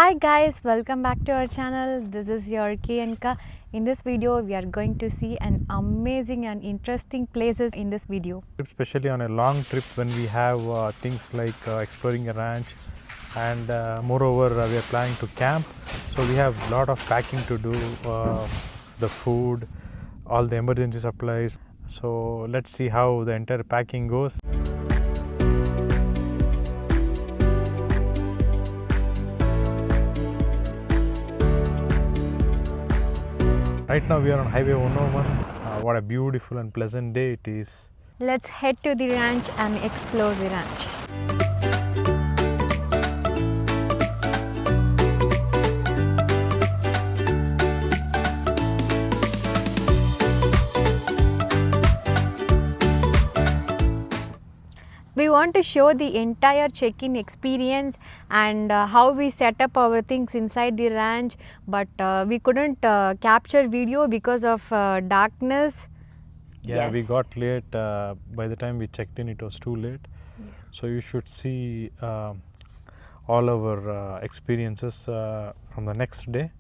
Hi guys, welcome back to our channel. This is your Kiyanka. In this video we are going to see an amazing and interesting places in this video. Especially on a long trip when we have things like exploring a ranch and moreover we are planning to camp, so we have a lot of packing to do, the food, all the emergency supplies. So let's see how the entire packing goes. Right now we are on Highway 101. What a beautiful and pleasant day it is. Let's head to the ranch and explore the ranch. We want to show the entire check-in experience and how we set up our things inside the ranch, but we couldn't capture video because of darkness. Yeah, Yes. we got late. By the time we checked in, it was too late. Yeah. So you should see all our experiences from the next day.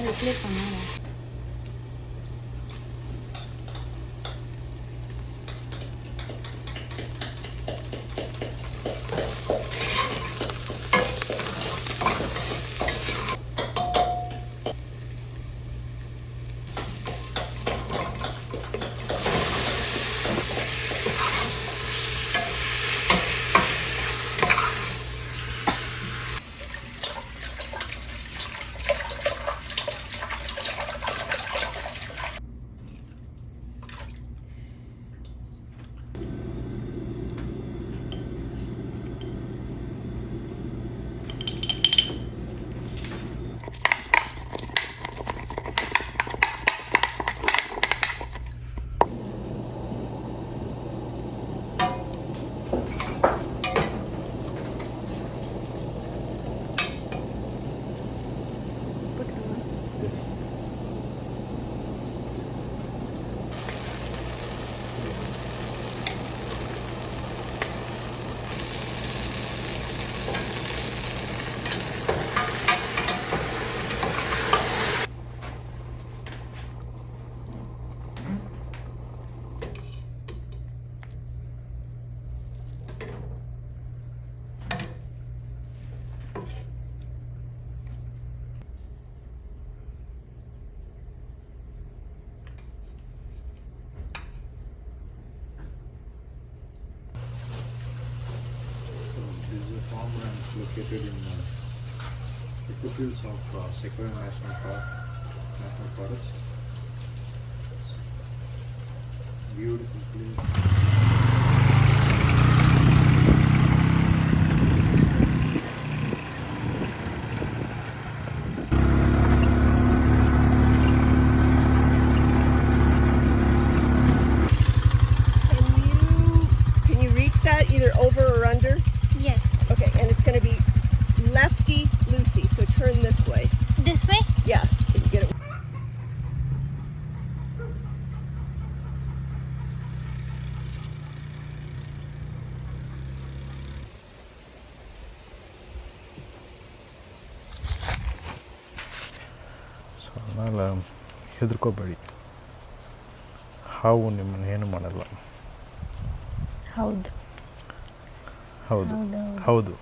replay பண்ணாத located in the foothills of Sequoia National Forest. Beautiful place. Can you reach that either over or under? Yes. Okay, and it's going to be lefty loosey, so turn this way. This way? Yeah, can you get it? So ಅದನ್ನೆಲ್ಲ ಹೆದರ್ಕೋಬೇಡಿ, ಹಾವು ನಿಮ್ಮನ್ನು ಏನು ಮಾಡಲ್ಲ. ಹೌದು ಹೌದು ಹೌದು.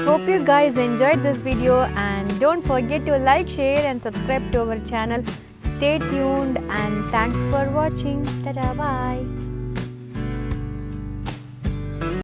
Hope you guys enjoyed this video, and don't forget to like, share and subscribe to our channel. Stay tuned and thanks for watching. Tada, bye.